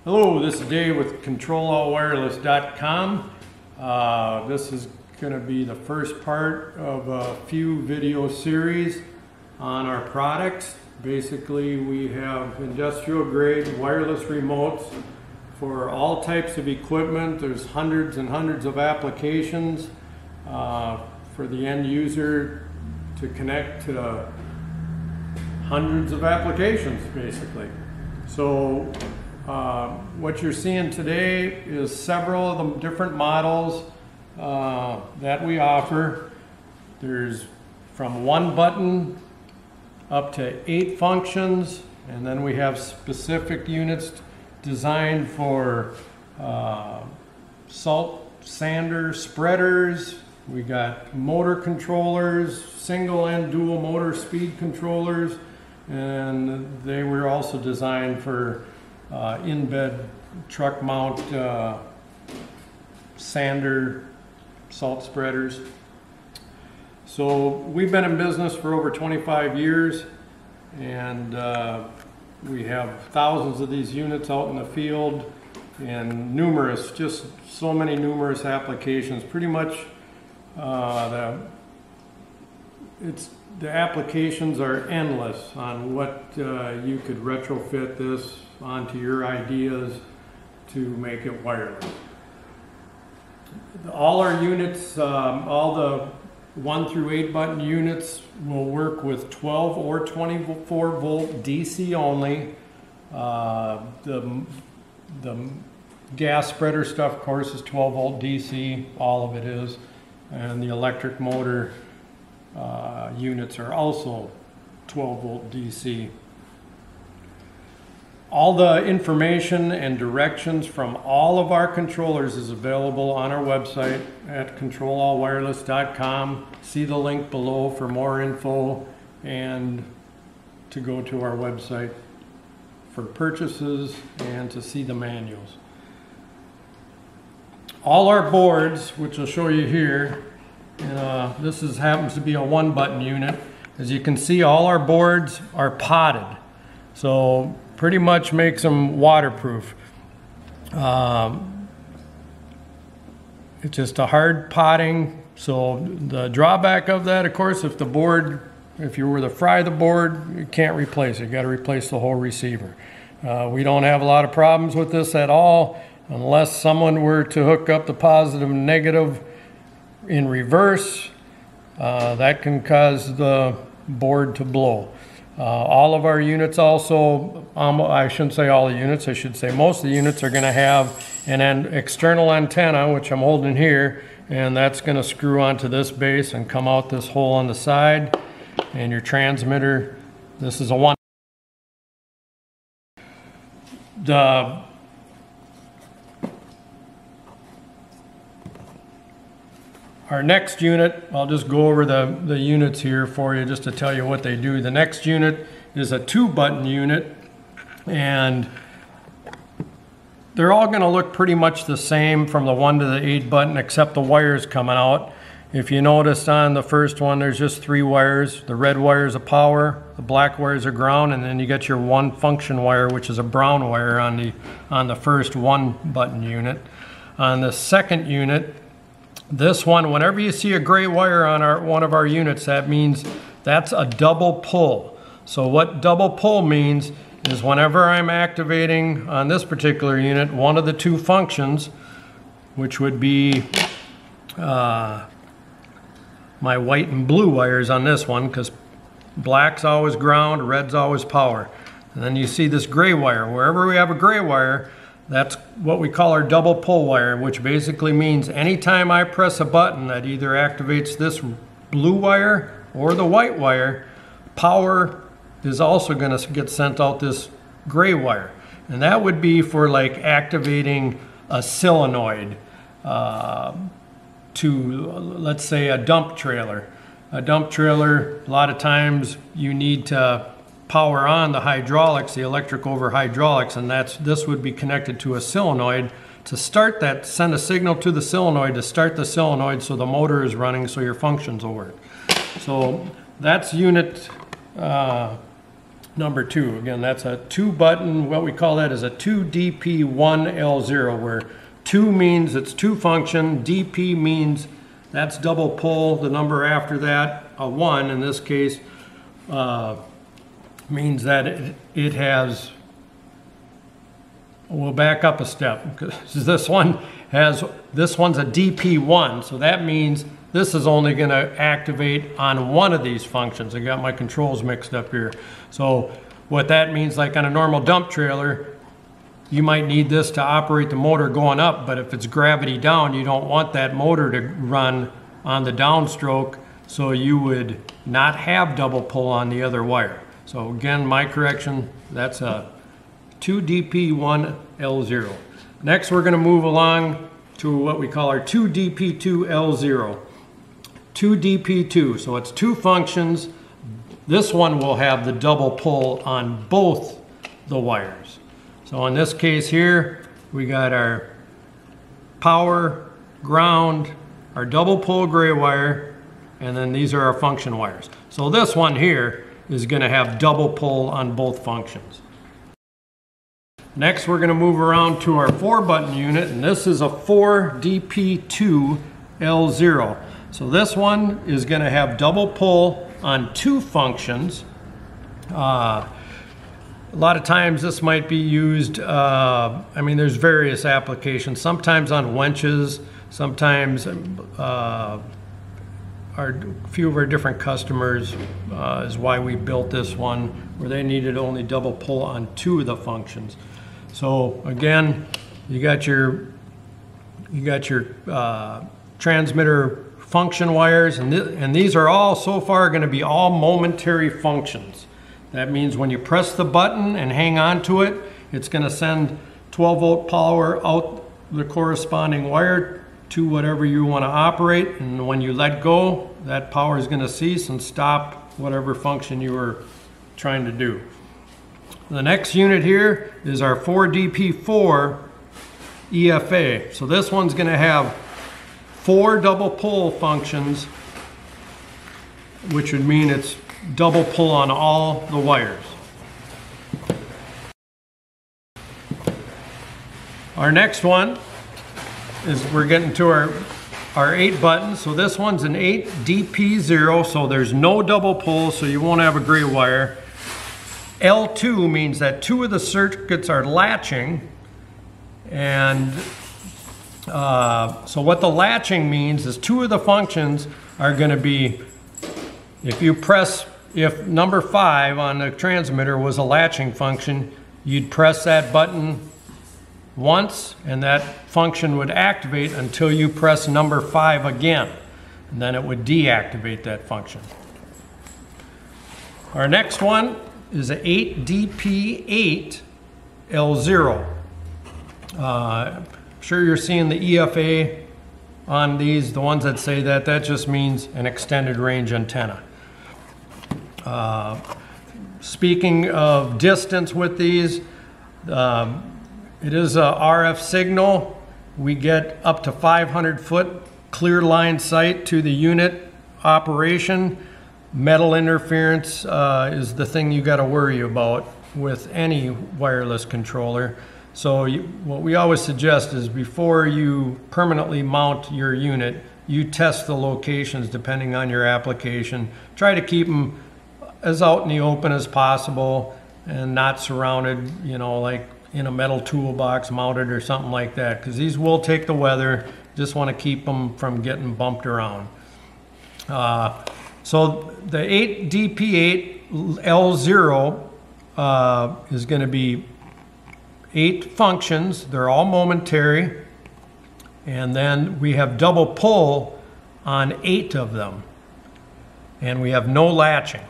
Hello, this is Dave with ControlAllWireless.com. This is going to be the first part of a few video series on our products. Basically, we have industrial grade wireless remotes for all types of equipment. There's hundreds and hundreds of applications for the end user to connect to hundreds of applications, basically. So what you're seeing today is several of the different models that we offer. There's from 1 button up to 8 functions, and then we have specific units designed for salt sander spreaders. We got motor controllers, single and dual motor speed controllers, and they were also designed for in-bed truck mount sander salt spreaders. So we've been in business for over 25 years, and we have thousands of these units out in the field and numerous, just so many numerous applications. Pretty much the applications are endless on what you could retrofit this onto your ideas to make it wireless. All our units, all the 1 through 8 button units will work with 12 or 24 volt DC only. The gas spreader stuff, of course, is 12 volt DC, all of it is. And the electric motor units are also 12 volt DC. All the information and directions from all of our controllers is available on our website at ControlAllWireless.com. See the link below for more info and to go to our website for purchases and to see the manuals. All our boards, which I'll show you here, and this happens to be a 1 button unit. As you can see, all our boards are potted, so pretty much makes them waterproof. It's just a hard potting. So the drawback of that, of course, if you were to fry the board, you can't replace it. You got to replace the whole receiver. We don't have a lot of problems with this at all, unless someone were to hook up the positive and negative in reverse. That can cause the board to blow. All of our units also, I shouldn't say all the units, I should say most of the units are going to have an external antenna, which I'm holding here, and that's going to screw onto this base and come out this hole on the side. And your transmitter, this is a 1. Our next unit, I'll just go over the units here for you just to tell you what they do. The next unit is a 2 button unit, and they're all going to look pretty much the same from the 1 to the 8 button, except the wires coming out. If you noticed on the first one, there's just 3 wires. The red wire is a power, the black wires are ground, and then you get your 1 function wire, which is a brown wire on the first 1 button unit. On the second unit, this one, whenever you see a gray wire on one of our units, that means that's a double pull. So what double pull means is whenever I'm activating on this particular unit one of the 2 functions, which would be my white and blue wires on this one, because black's always ground, red's always power. And then you see this gray wire. Wherever we have a gray wire, that's what we call our double pull wire, which basically means anytime I press a button that either activates this blue wire or the white wire, power is also going to get sent out this gray wire. And that would be for like activating a solenoid to, let's say, a dump trailer. A dump trailer, a lot of times you need to power on the hydraulics, the electric over hydraulics, and this would be connected to a solenoid to start that, send a signal to the solenoid to start the solenoid so the motor is running so your functions will work. So that's unit number 2. Again, that's a 2-button, what we call that is a 2DP1L0, where 2 means it's 2 function, DP means that's double pull, the number after that, a 1 in this case, means that it has, we'll back up a step, because this one's a DP1, so that means this is only going to activate on one of these functions. I got my controls mixed up here. So what that means, like on a normal dump trailer, you might need this to operate the motor going up, but if it's gravity down, you don't want that motor to run on the downstroke, so you would not have double pull on the other wire. So again, my correction, that's a 2DP1L0. Next, we're going to move along to what we call our 2DP2L0. 2DP2, so it's 2 functions. This one will have the double pull on both the wires. So in this case here, we got our power, ground, our double pull gray wire, and then these are our function wires. So this one here is going to have double pull on both functions. Next, we're going to move around to our 4-button unit, and this is a 4DP2L0. So this one is going to have double pull on 2 functions. A lot of times this might be used, I mean, there's various applications, sometimes on winches, sometimes a few of our different customers is why we built this one, where they needed only double pull on 2 of the functions. So again, you got your transmitter function wires, and these are all so far going to be all momentary functions. That means when you press the button and hang on to it, it's going to send 12-volt power out the corresponding wire to whatever you want to operate, and when you let go, that power is going to cease and stop whatever function you were trying to do. The next unit here is our 4DP4 EFA. So this one's going to have 4 double pull functions, which would mean it's double pull on all the wires. Our next one is we're getting to our 8 buttons. So this one's an 8DP0, so there's no double pull, so you won't have a gray wire. L2 means that 2 of the circuits are latching, and so what the latching means is 2 of the functions are going to be, if number 5 on the transmitter was a latching function, you'd press that button once and that function would activate until you press number 5 again, and then it would deactivate that function. Our next one is a 8DP8L0. Sure, you're seeing the EFA on these, the ones that say that. That just means an extended range antenna. Speaking of distance with these, it is a RF signal. We get up to 500-foot clear line sight to the unit operation. Metal interference is the thing you got to worry about with any wireless controller. So what we always suggest is before you permanently mount your unit, you test the locations depending on your application. Try to keep them as out in the open as possible and not surrounded, you know, like in a metal toolbox mounted or something like that, because these will take the weather. Just want to keep them from getting bumped around. So the 8DP8L0 is going to be 8 functions. They're all momentary, and then we have double pull on 8 of them, and we have no latching.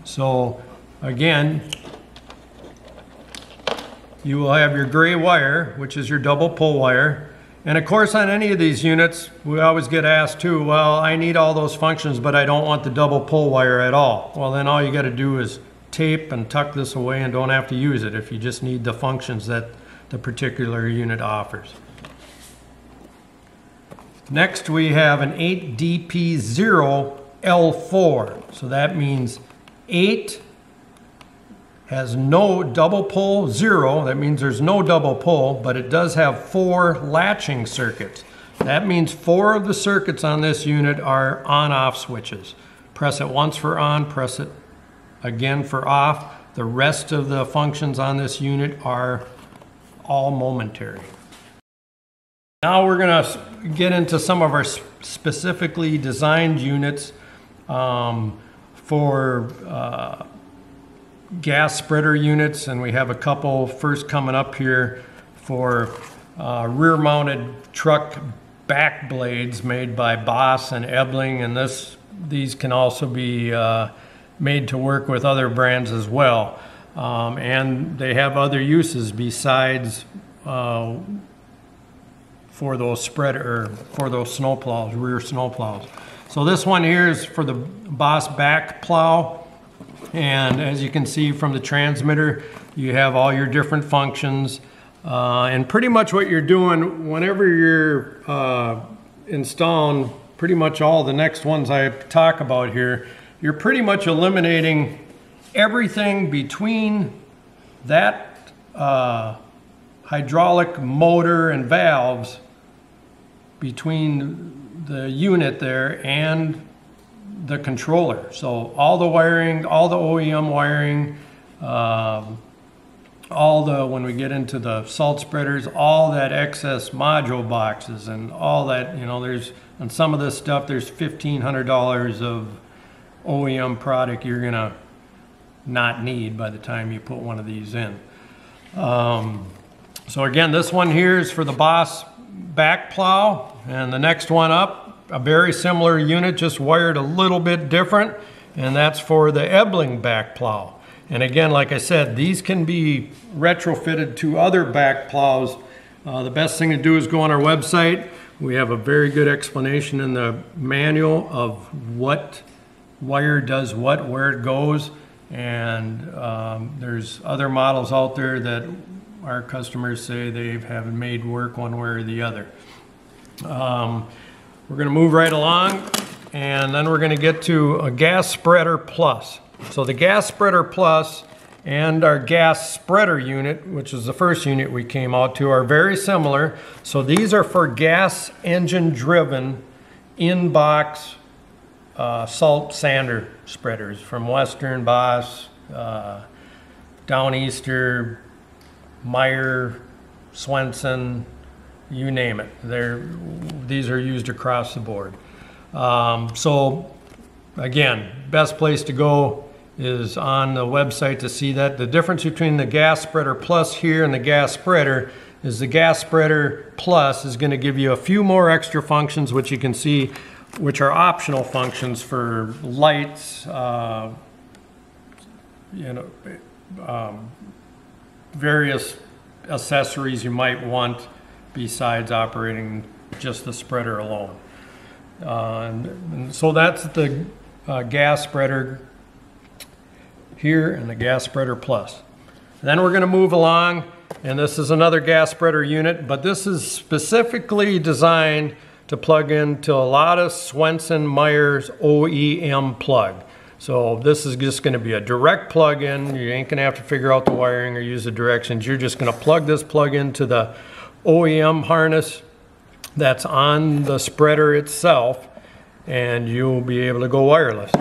So again, you will have your gray wire, which is your double pull wire. And of course, on any of these units, we always get asked too, well, I need all those functions, but I don't want the double pull wire at all. Well, then all you got to do is tape and tuck this away and don't have to use it if you just need the functions that the particular unit offers. Next, we have an 8DP0L4. So that means 8 has no double pull, 0. That means there's no double pull, but it does have 4 latching circuits. That means 4 of the circuits on this unit are on-off switches. Press it once for on, press it again for off. The rest of the functions on this unit are all momentary. Now we're going to get into some of our specifically designed units for gas spreader units, and we have a couple first coming up here for rear-mounted truck back blades made by Boss and Ebling, and these can also be made to work with other brands as well, and they have other uses besides for those snow plows, rear snow plows. So this one here is for the Boss back plow, and as you can see from the transmitter, you have all your different functions, and pretty much what you're doing whenever you're installing pretty much all the next ones I talk about here, you're pretty much eliminating everything between that hydraulic motor and valves between the unit there and the controller. So all the wiring, all the OEM wiring, when we get into the salt spreaders, all that excess module boxes and all that, you know, on some of this stuff, there's $1,500 of OEM product you're gonna not need by the time you put one of these in. So again, this one here is for the Boss back plow, and the next one up, a very similar unit, just wired a little bit different, and that's for the Ebling back plow. And again, like I said, these can be retrofitted to other back plows. The best thing to do is go on our website. We have a very good explanation in the manual of what wire does what, where it goes, and there's other models out there that our customers say they have made work one way or the other. We're going to move right along, and then we're going to get to a gas spreader plus. So the gas spreader plus and our gas spreader unit, which is the first unit we came out to, are very similar. So these are for gas engine driven in-box salt sander spreaders from Western, Boss, Downeaster, Meyer, Swenson, you name it. These are used across the board. So again, best place to go is on the website to see that. The difference between the gas spreader plus here and the gas spreader is the gas spreader plus is going to give you a few more extra functions, which you can see, which are optional functions for lights, various accessories you might want besides operating just the spreader alone. And so that's the gas spreader here and the gas spreader plus. Then we're going to move along, and this is another gas spreader unit, but this is specifically designed to plug into a lot of Swenson Meyer's OEM plug. So this is just going to be a direct plug in. You ain't going to have to figure out the wiring or use the directions. You're just going to plug this plug into the OEM harness that's on the spreader itself, and you'll be able to go wireless.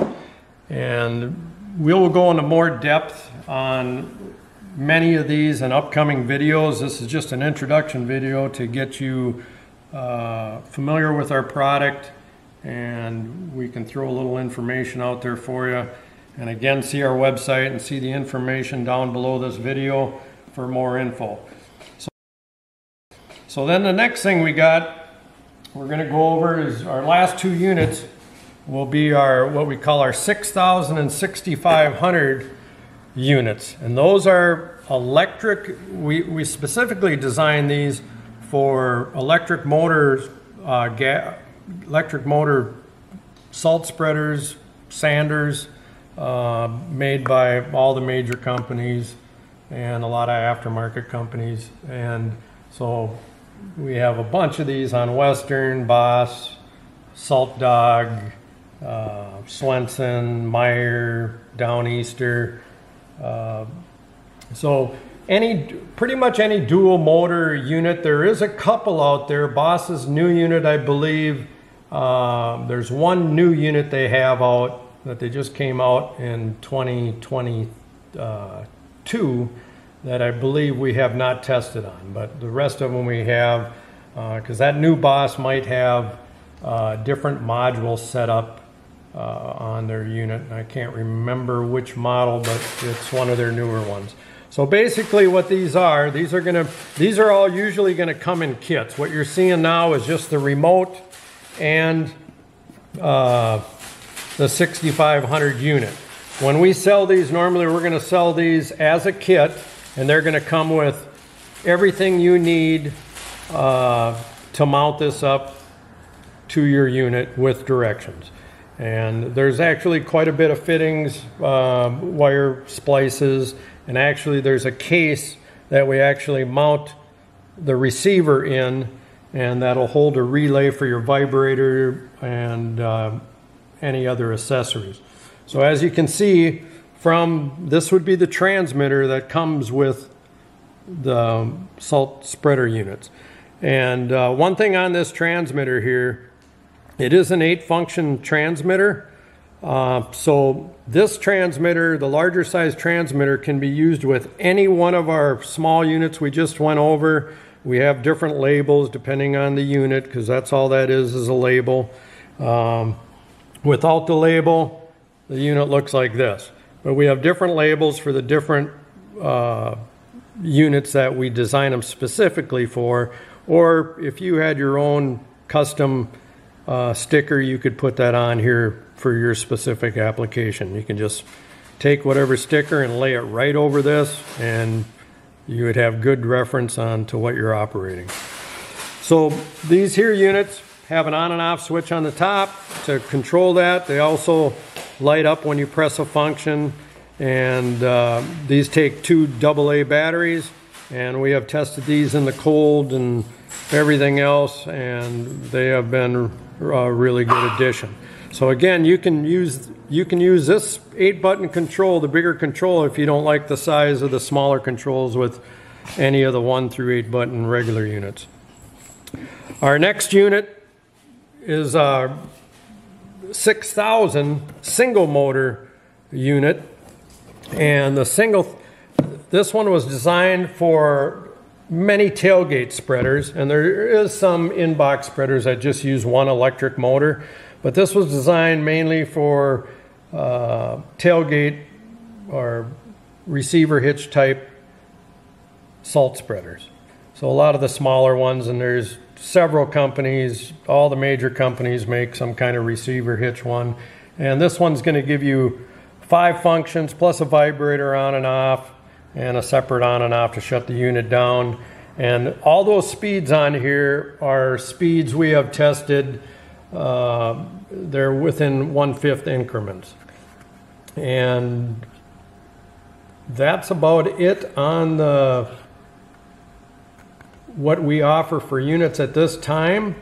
And we'll go into more depth on many of these in upcoming videos. This is just an introduction video to get you familiar with our product, and we can throw a little information out there for you. And again, see our website and see the information down below this video for more info. So then the next thing we're going to go over is our last two units will be our what we call our 6,000 and 6,500 units, and those are electric. We specifically designed these for electric motors, electric motor salt spreaders, sanders, made by all the major companies and a lot of aftermarket companies. And so we have a bunch of these on Western, Boss, Salt Dog, Swenson, Meyer, Downeaster, So pretty much any dual motor unit, there is a couple out there. Boss's new unit, I believe, there's one new unit they have out that they just came out in 2022 that I believe we have not tested on, but the rest of them we have, because that new Boss might have different modules set up on their unit. I can't remember which model, but it's one of their newer ones. So basically what these are all usually gonna come in kits. What you're seeing now is just the remote and the 6500 unit. When we sell these, normally we're gonna sell these as a kit, and they're gonna come with everything you need to mount this up to your unit with directions. And there's actually quite a bit of fittings, wire splices, and actually there's a case that we actually mount the receiver in, and that'll hold a relay for your vibrator and any other accessories. So as you can see, this would be the transmitter that comes with the salt spreader units. And one thing on this transmitter here, it is an 8-function transmitter. So this transmitter, the larger size transmitter, can be used with any one of our small units we just went over. We have different labels depending on the unit, because that's all that is a label. Without the label, the unit looks like this. But we have different labels for the different units that we design them specifically for. Or if you had your own custom sticker, you could put that on here for your specific application. You can just take whatever sticker and lay it right over this, and you would have good reference on to what you're operating. So these here units have an on and off switch on the top to control that. They also light up when you press a function, and these take 2 AA batteries, and we have tested these in the cold and everything else, and they have been a really good addition. So again, you can use this 8-button control, the bigger control, if you don't like the size of the smaller controls with any of the 1 through 8-button regular units. Our next unit is a 6000 single motor unit, and this one was designed for many tailgate spreaders, and there is some in-box spreaders that just use one electric motor, but this was designed mainly for tailgate or receiver hitch type salt spreaders. So a lot of the smaller ones, and there's several companies, all the major companies make some kind of receiver hitch one, and this one's going to give you 5 functions plus a vibrator on and off, and a separate on and off to shut the unit down. And all those speeds on here are speeds we have tested. They're within 1/5 increments. And that's about it on what we offer for units at this time.